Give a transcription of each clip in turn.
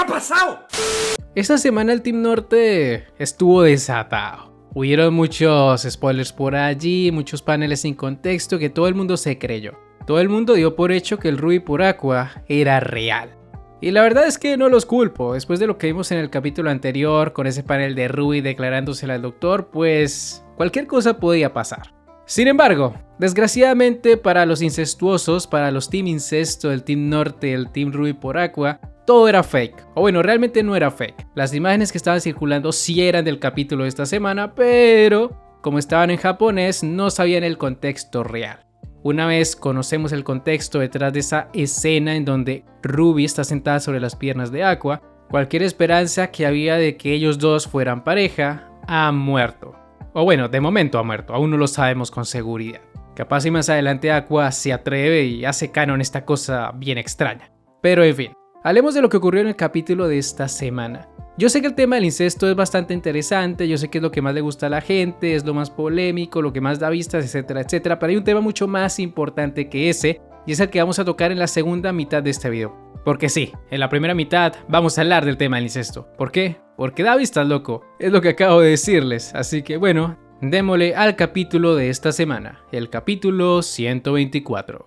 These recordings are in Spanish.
ha pasado? Esta semana el Team Norte estuvo desatado. Hubieron muchos spoilers por allí, muchos paneles sin contexto que todo el mundo se creyó. Todo el mundo dio por hecho que el Ruby por Aqua era real. Y la verdad es que no los culpo. Después de lo que vimos en el capítulo anterior con ese panel de Ruby declarándosela al doctor, pues cualquier cosa podía pasar. Sin embargo, desgraciadamente para los incestuosos, para los Team Incesto, el Team Norte, el Team Ruby por Aqua, todo era fake. O bueno, realmente no era fake. Las imágenes que estaban circulando sí eran del capítulo de esta semana, pero como estaban en japonés, no sabían el contexto real. Una vez conocemos el contexto detrás de esa escena en donde Ruby está sentada sobre las piernas de Aqua, cualquier esperanza que había de que ellos dos fueran pareja ha muerto. O bueno, de momento ha muerto, aún no lo sabemos con seguridad. Capaz y más adelante Aqua se atreve y hace canon esta cosa bien extraña. Pero en fin, hablemos de lo que ocurrió en el capítulo de esta semana. Yo sé que el tema del incesto es bastante interesante, yo sé que es lo que más le gusta a la gente, es lo más polémico, lo que más da vistas, etcétera, etcétera, pero hay un tema mucho más importante que ese, y es el que vamos a tocar en la segunda mitad de este video. Porque sí, en la primera mitad vamos a hablar del tema del incesto. ¿Por qué? Porque da vistas, loco, es lo que acabo de decirles, así que bueno, démosle al capítulo de esta semana, el capítulo 124.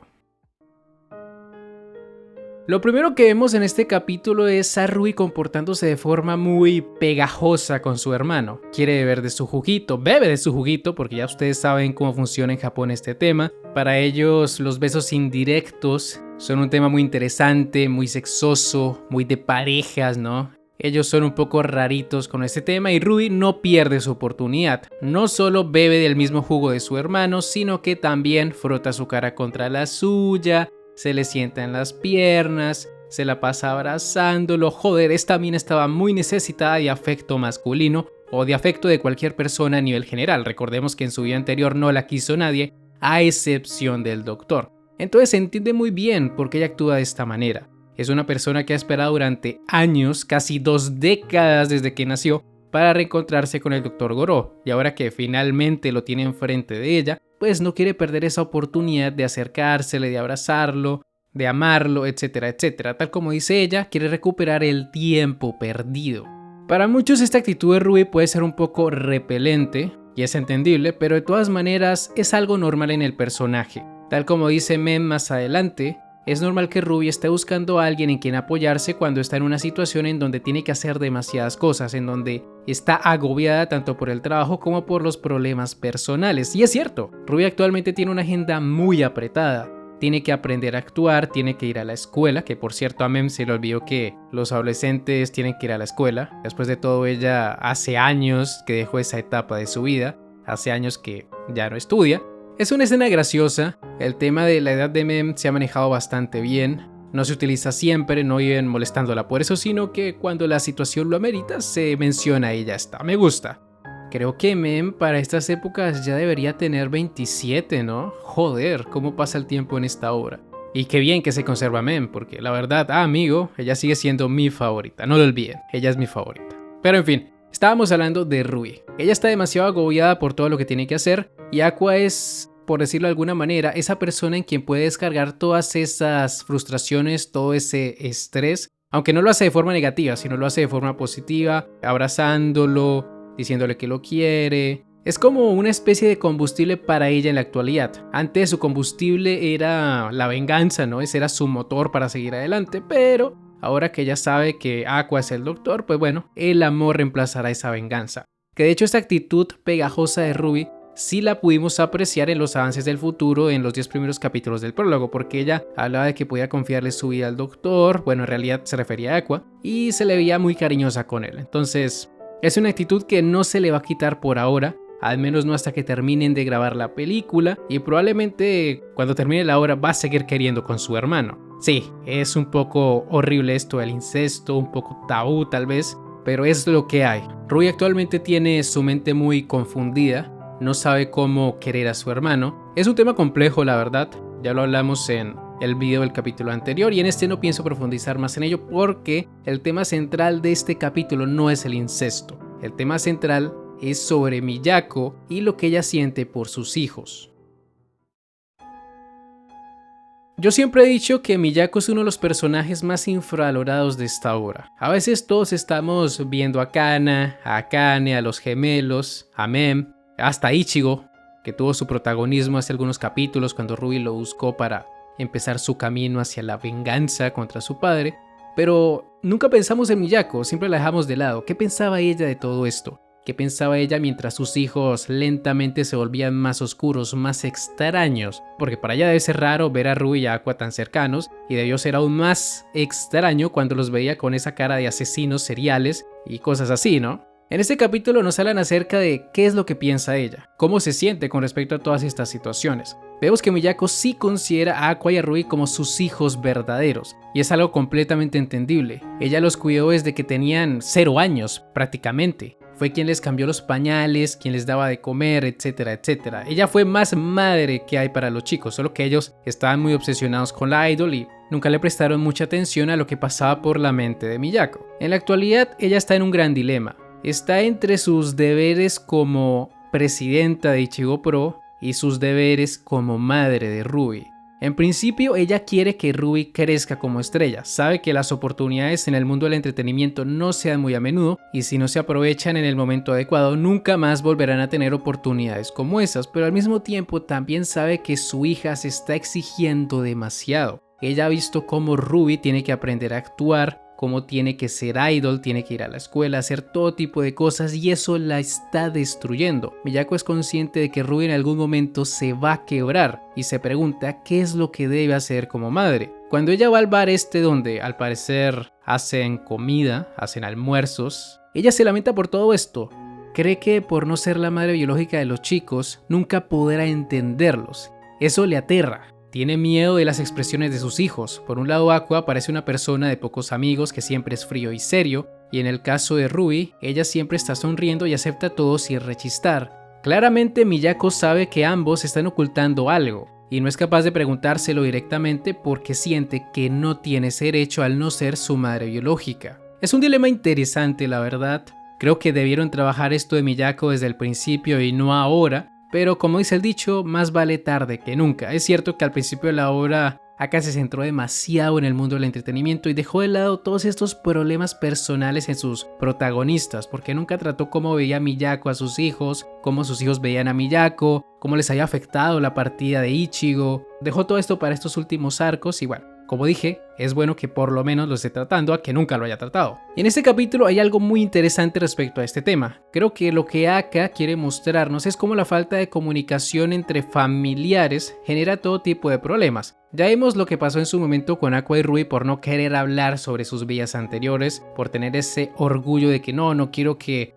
Lo primero que vemos en este capítulo es a Ruby comportándose de forma muy pegajosa con su hermano. Quiere beber de su juguito, bebe de su juguito, porque ya ustedes saben cómo funciona en Japón este tema. Para ellos los besos indirectos son un tema muy interesante, muy sexoso, muy de parejas, ¿no? Ellos son un poco raritos con este tema y Ruby no pierde su oportunidad. No solo bebe del mismo jugo de su hermano, sino que también frota su cara contra la suya, se le sienta en las piernas, se la pasa abrazándolo. Joder, esta mina estaba muy necesitada de afecto masculino o de afecto de cualquier persona a nivel general. Recordemos que en su vida anterior no la quiso nadie, a excepción del doctor. Entonces se entiende muy bien por qué ella actúa de esta manera. Es una persona que ha esperado durante años, casi 2 décadas desde que nació, para reencontrarse con el Dr. Goro, y ahora que finalmente lo tiene enfrente de ella, pues no quiere perder esa oportunidad de acercársele, de abrazarlo, de amarlo, etcétera, etcétera. Tal como dice ella, quiere recuperar el tiempo perdido. Para muchos esta actitud de Ruby puede ser un poco repelente, y es entendible, pero de todas maneras es algo normal en el personaje. Tal como dice Mem más adelante, es normal que Ruby esté buscando a alguien en quien apoyarse cuando está en una situación en donde tiene que hacer demasiadas cosas, en donde está agobiada tanto por el trabajo como por los problemas personales. Y es cierto, Ruby actualmente tiene una agenda muy apretada. Tiene que aprender a actuar, tiene que ir a la escuela, que por cierto a Mem se le olvidó que los adolescentes tienen que ir a la escuela. Después de todo, ella hace años que dejó esa etapa de su vida, hace años que ya no estudia. Es una escena graciosa, el tema de la edad de Mem se ha manejado bastante bien, no se utiliza siempre, no viven molestándola por eso, sino que cuando la situación lo amerita se menciona y ya está, me gusta. Creo que Mem para estas épocas ya debería tener 27, ¿no? Joder, cómo pasa el tiempo en esta obra. Y qué bien que se conserva Mem, porque la verdad, amigo, ella sigue siendo mi favorita, no lo olviden, ella es mi favorita. Pero en fin, estábamos hablando de Ruby. Ella está demasiado agobiada por todo lo que tiene que hacer y Aqua es, por decirlo de alguna manera, esa persona en quien puede descargar todas esas frustraciones, todo ese estrés, aunque no lo hace de forma negativa, sino lo hace de forma positiva, abrazándolo, diciéndole que lo quiere. Es como una especie de combustible para ella en la actualidad. Antes su combustible era la venganza, ¿no? Ese era su motor para seguir adelante, pero ahora que ella sabe que Aqua es el doctor, pues bueno, el amor reemplazará esa venganza. Que de hecho esta actitud pegajosa de Ruby sí la pudimos apreciar en los avances del futuro en los 10 primeros capítulos del prólogo, porque ella hablaba de que podía confiarle su vida al doctor, bueno, en realidad se refería a Aqua, y se le veía muy cariñosa con él. Entonces, es una actitud que no se le va a quitar por ahora, al menos no hasta que terminen de grabar la película, y probablemente cuando termine la obra va a seguir queriendo con su hermano. Sí, es un poco horrible esto del incesto, un poco tabú tal vez, pero es lo que hay. Ruby actualmente tiene su mente muy confundida, no sabe cómo querer a su hermano. Es un tema complejo, la verdad, ya lo hablamos en el video del capítulo anterior y en este no pienso profundizar más en ello porque el tema central de este capítulo no es el incesto. El tema central es sobre Miyako y lo que ella siente por sus hijos. Yo siempre he dicho que Miyako es uno de los personajes más infravalorados de esta obra. A veces todos estamos viendo a Kana, a Akane, a los gemelos, a Mem, hasta a Ichigo, que tuvo su protagonismo hace algunos capítulos cuando Ruby lo buscó para empezar su camino hacia la venganza contra su padre. Pero nunca pensamos en Miyako, siempre la dejamos de lado. ¿Qué pensaba ella de todo esto? ¿Qué pensaba ella mientras sus hijos lentamente se volvían más oscuros, más extraños? Porque para ella debe ser raro ver a Ruby y a Aqua tan cercanos, y debió ser aún más extraño cuando los veía con esa cara de asesinos seriales y cosas así, ¿no? En este capítulo nos hablan acerca de qué es lo que piensa ella, cómo se siente con respecto a todas estas situaciones. Vemos que Miyako sí considera a Aqua y a Ruby como sus hijos verdaderos, y es algo completamente entendible. Ella los cuidó desde que tenían 0 años, prácticamente. Fue quien les cambió los pañales, quien les daba de comer, etcétera, etcétera. Ella fue más madre que hay para los chicos, solo que ellos estaban muy obsesionados con la idol y nunca le prestaron mucha atención a lo que pasaba por la mente de Miyako. En la actualidad, ella está en un gran dilema. Está entre sus deberes como presidenta de Ichigo Pro y sus deberes como madre de Ruby. En principio, ella quiere que Ruby crezca como estrella. Sabe que las oportunidades en el mundo del entretenimiento no se dan muy a menudo y si no se aprovechan en el momento adecuado, nunca más volverán a tener oportunidades como esas. Pero al mismo tiempo, también sabe que su hija se está exigiendo demasiado. Ella ha visto cómo Ruby tiene que aprender a actuar, cómo tiene que ser idol, tiene que ir a la escuela, hacer todo tipo de cosas y eso la está destruyendo. Miyako es consciente de que Ruby en algún momento se va a quebrar y se pregunta qué es lo que debe hacer como madre. Cuando ella va al bar donde al parecer hacen comida, hacen almuerzos, ella se lamenta por todo esto. Cree que por no ser la madre biológica de los chicos, nunca podrá entenderlos. Eso le aterra. Tiene miedo de las expresiones de sus hijos. Por un lado, Aqua parece una persona de pocos amigos que siempre es frío y serio, y en el caso de Ruby, ella siempre está sonriendo y acepta todo sin rechistar. Claramente Miyako sabe que ambos están ocultando algo, y no es capaz de preguntárselo directamente porque siente que no tiene ese derecho al no ser su madre biológica. Es un dilema interesante, la verdad. Creo que debieron trabajar esto de Miyako desde el principio y no ahora. Pero como dice el dicho, más vale tarde que nunca. Es cierto que al principio de la obra Aka se centró demasiado en el mundo del entretenimiento y dejó de lado todos estos problemas personales en sus protagonistas, porque nunca trató cómo veía Miyako a sus hijos, cómo sus hijos veían a Miyako, cómo les había afectado la partida de Ichigo. Dejó todo esto para estos últimos arcos y bueno, como dije, es bueno que por lo menos lo esté tratando a que nunca lo haya tratado. Y en este capítulo hay algo muy interesante respecto a este tema. Creo que lo que Aka quiere mostrarnos es cómo la falta de comunicación entre familiares genera todo tipo de problemas. Ya vimos lo que pasó en su momento con Aqua y Ruby por no querer hablar sobre sus vidas anteriores, por tener ese orgullo de que no quiero que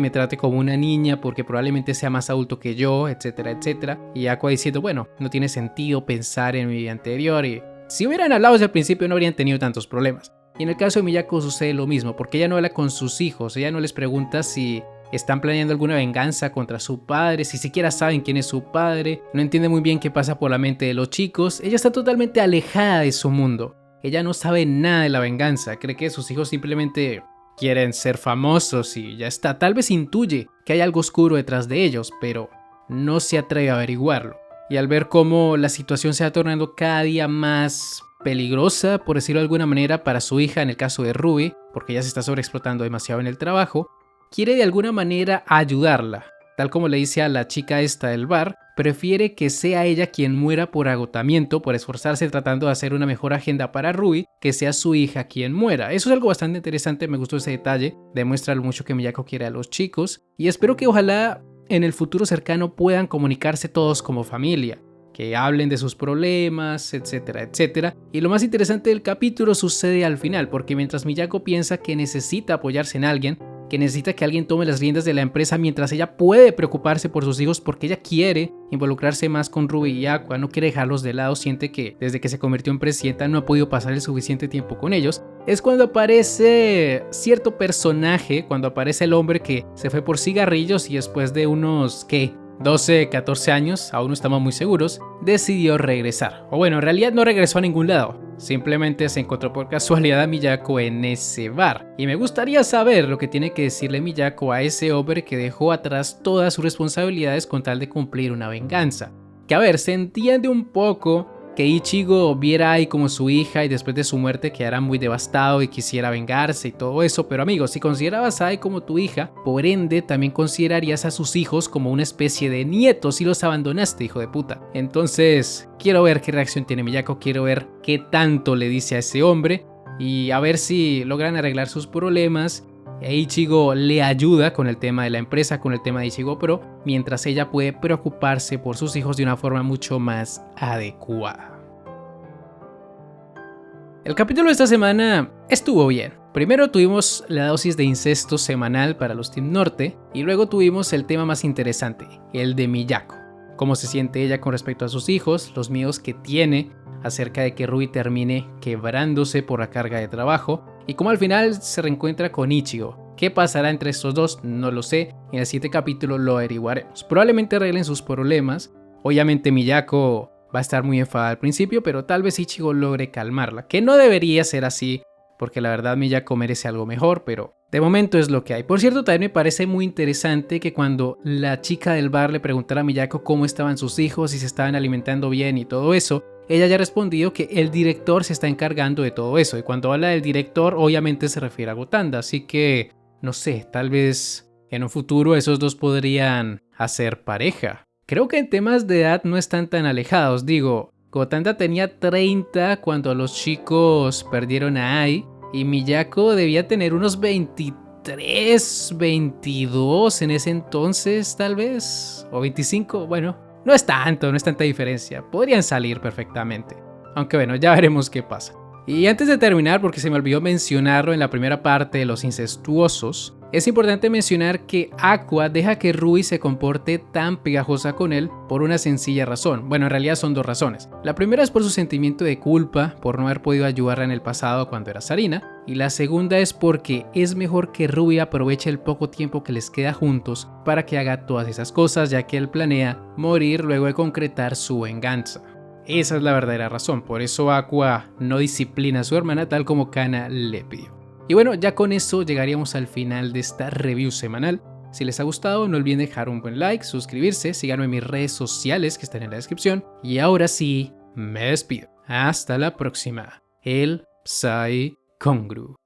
me trate como una niña porque probablemente sea más adulto que yo, etcétera, etcétera. Y Aqua diciendo, bueno, no tiene sentido pensar en mi vida anterior y si hubieran hablado desde el principio no habrían tenido tantos problemas. Y en el caso de Miyako sucede lo mismo, porque ella no habla con sus hijos, ella no les pregunta si están planeando alguna venganza contra su padre, si siquiera saben quién es su padre, no entiende muy bien qué pasa por la mente de los chicos, ella está totalmente alejada de su mundo. Ella no sabe nada de la venganza, cree que sus hijos simplemente quieren ser famosos y ya está. Tal vez intuye que hay algo oscuro detrás de ellos, pero no se atreve a averiguarlo. Y al ver cómo la situación se va tornando cada día más peligrosa, por decirlo de alguna manera, para su hija en el caso de Ruby, porque ella se está sobreexplotando demasiado en el trabajo, quiere de alguna manera ayudarla. Tal como le dice a la chica esta del bar, prefiere que sea ella quien muera por agotamiento, por esforzarse tratando de hacer una mejor agenda para Ruby, que sea su hija quien muera. Eso es algo bastante interesante, me gustó ese detalle, demuestra lo mucho que Miyako quiere a los chicos, y espero que ojalá en el futuro cercano puedan comunicarse todos como familia, que hablen de sus problemas, etcétera, etcétera. Y lo más interesante del capítulo sucede al final, porque mientras Miyako piensa que necesita apoyarse en alguien, que necesita que alguien tome las riendas de la empresa mientras ella puede preocuparse por sus hijos porque ella quiere involucrarse más con Ruby y Aqua, no quiere dejarlos de lado, siente que desde que se convirtió en presidenta no ha podido pasar el suficiente tiempo con ellos, es cuando aparece cierto personaje, cuando aparece el hombre que se fue por cigarrillos y después de unos, 12, 14 años, aún no estamos muy seguros, decidió regresar. O bueno, en realidad no regresó a ningún lado, simplemente se encontró por casualidad a Miyako en ese bar. Y me gustaría saber lo que tiene que decirle Miyako a ese hombre que dejó atrás todas sus responsabilidades con tal de cumplir una venganza. Que a ver, se entiende un poco que Ichigo viera a Ai como su hija y después de su muerte quedara muy devastado y quisiera vengarse y todo eso, pero amigo, si considerabas a Ai como tu hija, por ende también considerarías a sus hijos como una especie de nietos y los abandonaste, hijo de puta. Entonces, quiero ver qué reacción tiene Miyako, quiero ver qué tanto le dice a ese hombre y a ver si logran arreglar sus problemas. Ichigo le ayuda con el tema de la empresa, con el tema de Ichigo Pro, mientras ella puede preocuparse por sus hijos de una forma mucho más adecuada. El capítulo de esta semana estuvo bien. Primero tuvimos la dosis de incesto semanal para los Team Norte y luego tuvimos el tema más interesante, el de Miyako. Cómo se siente ella con respecto a sus hijos, los miedos que tiene acerca de que Ruby termine quebrándose por la carga de trabajo y cómo al final se reencuentra con Ichigo. ¿Qué pasará entre estos dos? No lo sé, en el siguiente capítulo lo averiguaremos. Probablemente arreglen sus problemas, obviamente Miyako va a estar muy enfadada al principio, pero tal vez Ichigo logre calmarla, que no debería ser así, porque la verdad Miyako merece algo mejor, pero de momento es lo que hay. Por cierto, también me parece muy interesante que cuando la chica del bar le preguntara a Miyako cómo estaban sus hijos, si se estaban alimentando bien y todo eso, ella ya ha respondido que el director se está encargando de todo eso, y cuando habla del director obviamente se refiere a Gotanda, así que no sé, tal vez en un futuro esos dos podrían hacer pareja. Creo que en temas de edad no están tan alejados, digo, Gotanda tenía 30 cuando los chicos perdieron a Ai y Miyako debía tener unos 23, 22 en ese entonces tal vez, o 25, bueno, no es tanta diferencia, podrían salir perfectamente, aunque bueno, ya veremos qué pasa. Y antes de terminar, porque se me olvidó mencionarlo en la primera parte de los incestuosos, es importante mencionar que Aqua deja que Ruby se comporte tan pegajosa con él por una sencilla razón. Bueno, en realidad son dos razones. La primera es por su sentimiento de culpa por no haber podido ayudarla en el pasado cuando era Sarina. Y la segunda es porque es mejor que Ruby aproveche el poco tiempo que les queda juntos para que haga todas esas cosas, ya que él planea morir luego de concretar su venganza. Esa es la verdadera razón, por eso Aqua no disciplina a su hermana tal como Kana le pidió. Y bueno, ya con eso llegaríamos al final de esta review semanal. Si les ha gustado, no olviden dejar un buen like, suscribirse, síganme en mis redes sociales que están en la descripción. Y ahora sí, me despido. Hasta la próxima. El Psy Kongru.